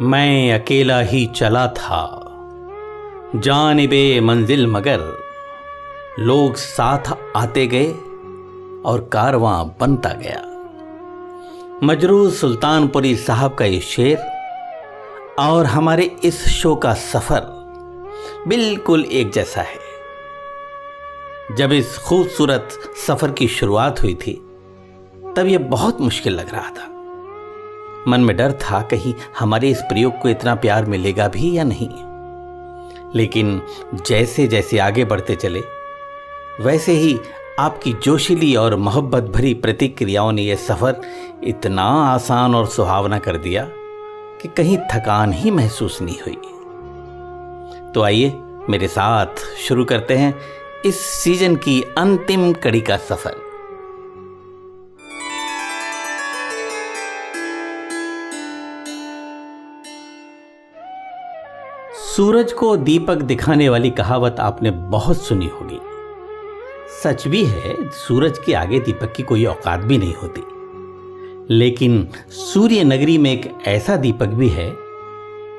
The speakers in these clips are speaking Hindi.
मैं अकेला ही चला था जानिबे मंजिल, मगर लोग साथ आते गए और कारवां बनता गया। मजरूह सुल्तानपुरी साहब का ये शेर और हमारे इस शो का सफ़र बिल्कुल एक जैसा है। जब इस खूबसूरत सफ़र की शुरुआत हुई थी तब यह बहुत मुश्किल लग रहा था। मन में डर था कहीं हमारे इस प्रयोग को इतना प्यार मिलेगा भी या नहीं। लेकिन जैसे जैसे आगे बढ़ते चले वैसे ही आपकी जोशीली और मोहब्बत भरी प्रतिक्रियाओं ने यह सफ़र इतना आसान और सुहावना कर दिया कि कहीं थकान ही महसूस नहीं हुई। तो आइए मेरे साथ शुरू करते हैं इस सीजन की अंतिम कड़ी का सफ़र। सूरज को दीपक दिखाने वाली कहावत आपने बहुत सुनी होगी। सच भी है, सूरज के आगे दीपक की कोई औकात भी नहीं होती। लेकिन सूर्य नगरी में एक ऐसा दीपक भी है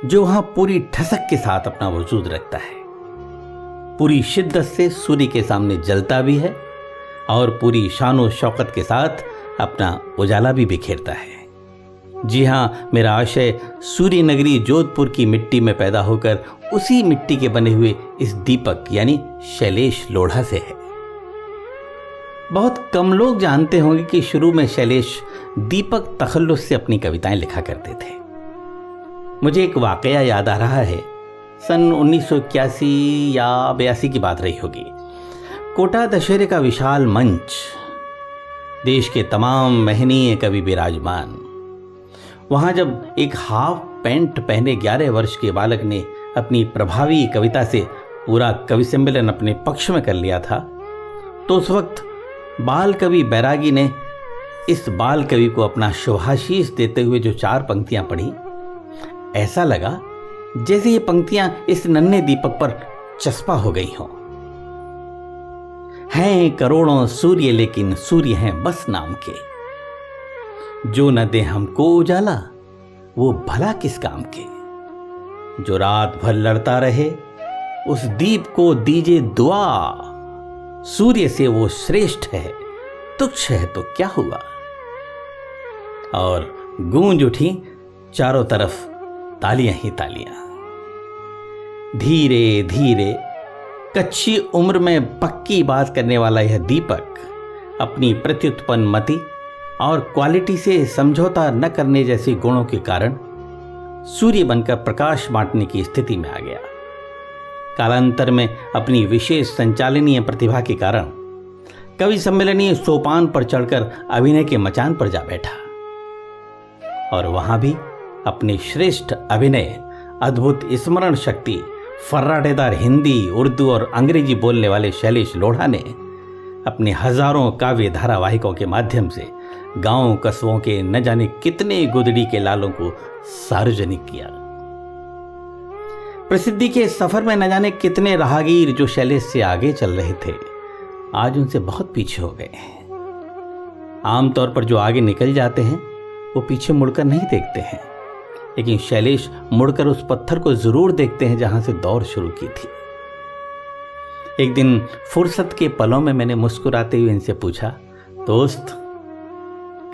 जो वहां पूरी ठसक के साथ अपना वजूद रखता है, पूरी शिद्दत से सूर्य के सामने जलता भी है और पूरी शानो शौकत के साथ अपना उजाला भी बिखेरता है। जी हाँ, मेरा आशय सूर्य नगरी जोधपुर की मिट्टी में पैदा होकर उसी मिट्टी के बने हुए इस दीपक यानी शैलेश लोढ़ा से है। बहुत कम लोग जानते होंगे कि शुरू में शैलेश दीपक तखल्लुस से अपनी कविताएं लिखा करते थे। मुझे एक वाकया याद आ रहा है, सन 1981 या 82 की बात रही होगी। कोटा दशहरे का विशाल मंच, देश के तमाम महनीय कवि विराजमान। वहां जब एक हाफ पैंट पहने 11 वर्ष के बालक ने अपनी प्रभावी कविता से पूरा कवि सम्मेलन अपने पक्ष में कर लिया था, तो उस वक्त बाल कवि बैरागी ने इस बाल कवि को अपना शुभाशीष देते हुए जो 4 पंक्तियां पढ़ी, ऐसा लगा जैसे ये पंक्तियां इस नन्हे दीपक पर चस्पा हो गई हों। हैं करोड़ों सूर्य लेकिन सूर्य हैं बस नाम के, जो न दे हमको उजाला वो भला किस काम के, जो रात भर लड़ता रहे उस दीप को दीजिए दुआ, सूर्य से वो श्रेष्ठ है तुच्छ है तो क्या हुआ। और गूंज उठी चारों तरफ तालियां ही तालियां। धीरे धीरे कच्ची उम्र में पक्की बात करने वाला यह दीपक अपनी प्रत्युत्पन्न मति और क्वालिटी से समझौता न करने जैसे गुणों के कारण सूर्य बनकर प्रकाश बांटने की स्थिति में आ गया। कालांतर में अपनी विशेष संचालनीय प्रतिभा के कारण कवि सम्मेलनीय सोपान पर चढ़कर अभिनय के मचान पर जा बैठा और वहां भी अपने श्रेष्ठ अभिनय, अद्भुत स्मरण शक्ति, फर्राटेदार हिंदी, उर्दू और अंग्रेजी बोलने वाले शैलेश लोढ़ा ने अपने हजारों काव्य धारावाहिकों के माध्यम से गांव कस्बों के न जाने कितने गुदड़ी के लालों को सार्वजनिक किया। प्रसिद्धि के सफर में न जाने कितने राहगीर जो शैलेश से आगे चल रहे थे आज उनसे बहुत पीछे हो गए हैं। आमतौर पर जो आगे निकल जाते हैं वो पीछे मुड़कर नहीं देखते हैं, लेकिन शैलेश मुड़कर उस पत्थर को जरूर देखते हैं जहां से दौड़ शुरू की थी। एक दिन फुर्सत के पलों में मैंने मुस्कुराते हुए इनसे पूछा, दोस्त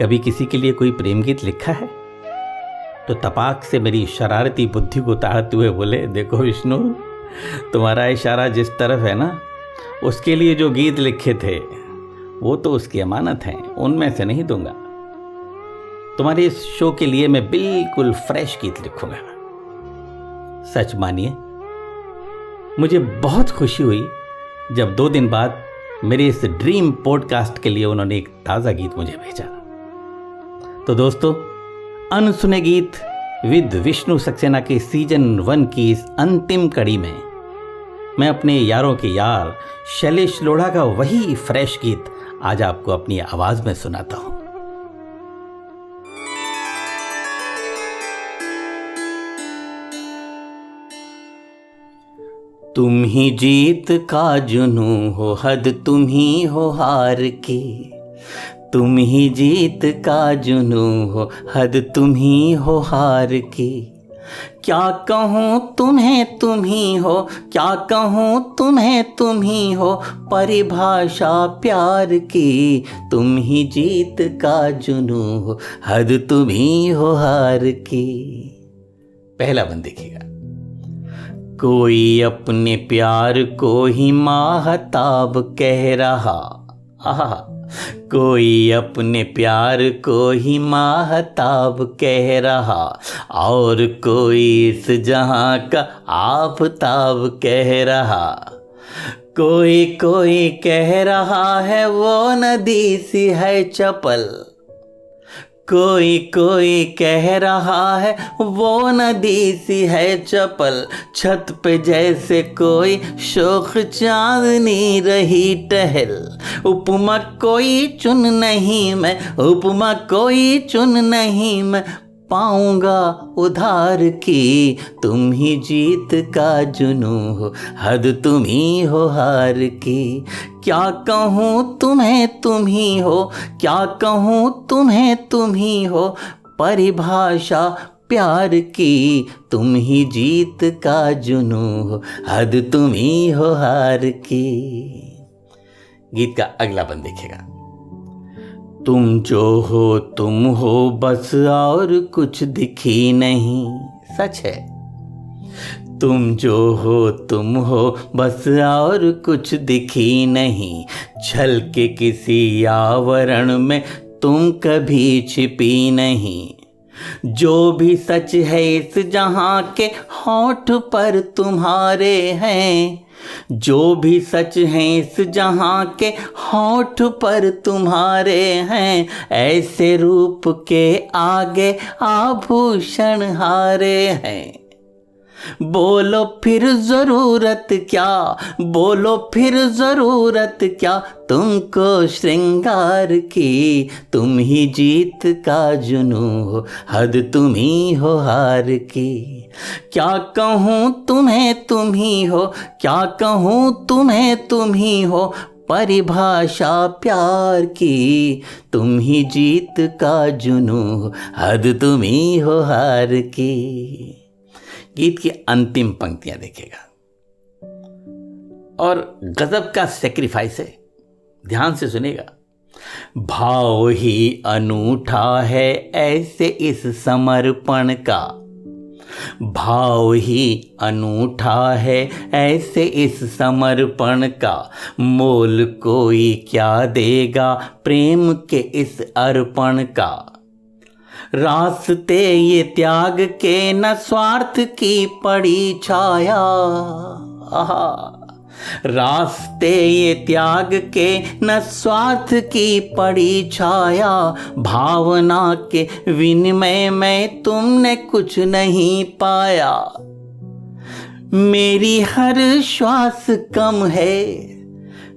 कभी किसी के लिए कोई प्रेम गीत लिखा है? तो तपाक से मेरी शरारती बुद्धि को ताड़ते हुए बोले, देखो विष्णु, तुम्हारा इशारा जिस तरफ है ना, उसके लिए जो गीत लिखे थे वो तो उसकी अमानत हैं, उनमें से नहीं दूंगा। तुम्हारे इस शो के लिए मैं बिल्कुल फ्रेश गीत लिखूंगा। सच मानिए मुझे बहुत खुशी हुई जब 2 दिन बाद मेरे इस ड्रीम पॉडकास्ट के लिए उन्होंने एक ताज़ा गीत मुझे भेजा। तो दोस्तों, अनसुने गीत विद विष्णु सक्सेना के सीजन 1 की इस अंतिम कड़ी में मैं अपने यारों के यार शैलेश लोढ़ा का वही फ्रेश गीत आज आपको अपनी आवाज में सुनाता हूं। तुम ही जीत का जुनू हो, हद तुम ही हो हार की, तुम ही जीत का जुनू हो, हद तुम ही हो हार की। क्या कहूँ तुम्हें तुम ही हो, क्या कहूँ तुम्हें तुम ही हो, परिभाषा प्यार की तुम ही जीत का जुनू हो, हद तुम ही हो हार की। पहला बंद देखिएगा। कोई अपने प्यार को ही माहताब कह रहा, आहा, कोई अपने प्यार को ही माहताब कह रहा, और कोई इस जहां का आफताब कह रहा। कोई कोई कह रहा है वो नदी सी है चपल, कोई कोई कह रहा है वो नदी सी है चपल, छत पे जैसे कोई शोख चांदनी रही टहल। उपमा कोई चुन नहीं मैं, उपमा कोई चुन नहीं मैं, पाऊंगा उधार की तुम ही जीत का जुनू हो, हद तुम ही हो हार की। क्या कहूँ तुम्हें तुम ही हो, क्या कहूँ तुम्हें तुम ही हो, परिभाषा प्यार की तुम ही जीत का जुनू हो, हद तुम ही हो हार की। गीत का अगला बंद देखिएगा। तुम जो तुम हो बस और कुछ दिखी नहीं, सच है। तुम जो तुम हो बस और कुछ दिखी नहीं, छल के किसी आवरण में तुम कभी छिपी नहीं। जो भी सच है इस जहां के होठ पर तुम्हारे हैं, जो भी सच है इस जहां के होठ पर तुम्हारे हैं, ऐसे रूप के आगे आभूषण हारे हैं। बोलो फिर जरूरत क्या, बोलो फिर जरूरत क्या, तुमको श्रृंगार की तुम ही जीत का जुनू हो, हद तुम ही हो हार की। क्या कहूँ तुम्हें तुम ही हो, क्या कहूँ तुम्हें तुम ही हो, परिभाषा प्यार की तुम ही जीत का जुनू हो, हद तुम ही हो हार की। गीत की अंतिम पंक्तियां देखेगा और गजब का सेक्रीफाइस है, ध्यान से सुनेगा। भाव ही अनूठा है ऐसे इस समर्पण का, भाव ही अनूठा है ऐसे इस समर्पण का, मोल कोई क्या देगा प्रेम के इस अर्पण का। रास्ते ये त्याग के न स्वार्थ की पड़ी छाया, आहा, रास्ते ये त्याग के न स्वार्थ की पड़ी छाया, भावना के विनिमय में तुमने कुछ नहीं पाया। मेरी हर श्वास कम है,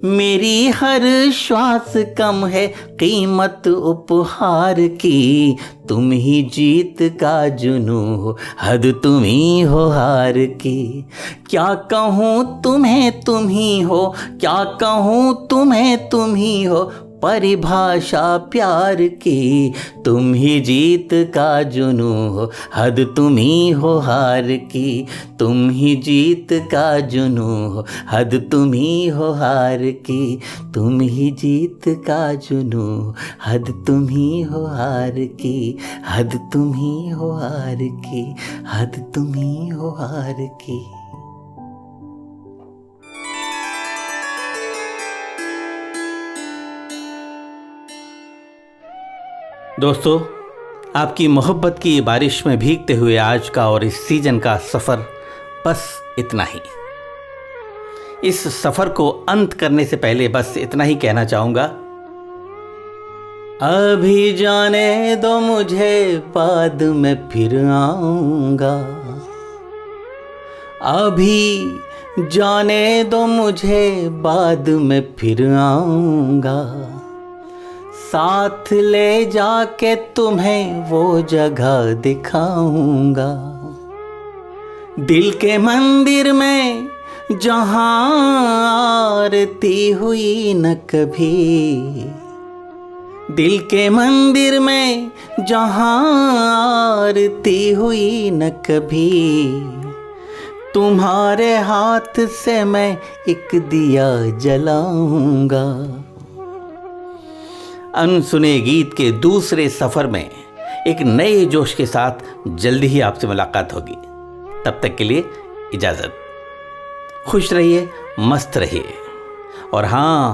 मेरी हर श्वास कम है, कीमत उपहार की तुम ही जीत का जुनू हो, हद तुम ही हो हार की। क्या कहूँ तुम्हें तुम ही हो, क्या कहूँ तुम्हें तुम ही हो, परिभाषा प्यार की तुम ही जीत का जुनू हो, हद तुम ही हो हार की। तुम ही जीत का जुनू हो, हद तुम ही हो हार की। तुम ही जीत का जुनू, हद तुम ही हो हार की, हद तुम ही हो हार की, हद तुम ही हो हार की। दोस्तों, आपकी मोहब्बत की बारिश में भीगते हुए आज का और इस सीजन का सफ़र बस इतना ही। इस सफ़र को अंत करने से पहले बस इतना ही कहना चाहूँगा, अभी जाने दो मुझे, बाद में फिर आऊँगा। अभी जाने दो मुझे, बाद में फिर आऊँगा। साथ ले जाके तुम्हें वो जगह दिखाऊंगा, दिल के मंदिर में जहां आरती हुई न कभी, दिल के मंदिर में जहाँ आरती हुई न कभी, तुम्हारे हाथ से मैं एक दिया जलाऊंगा। अनसुने गीत के दूसरे सफर में एक नए जोश के साथ जल्दी ही आपसे मुलाकात होगी। तब तक के लिए इजाजत। खुश रहिए, मस्त रहिए और हाँ,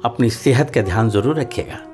अपनी सेहत का ध्यान जरूर रखिएगा।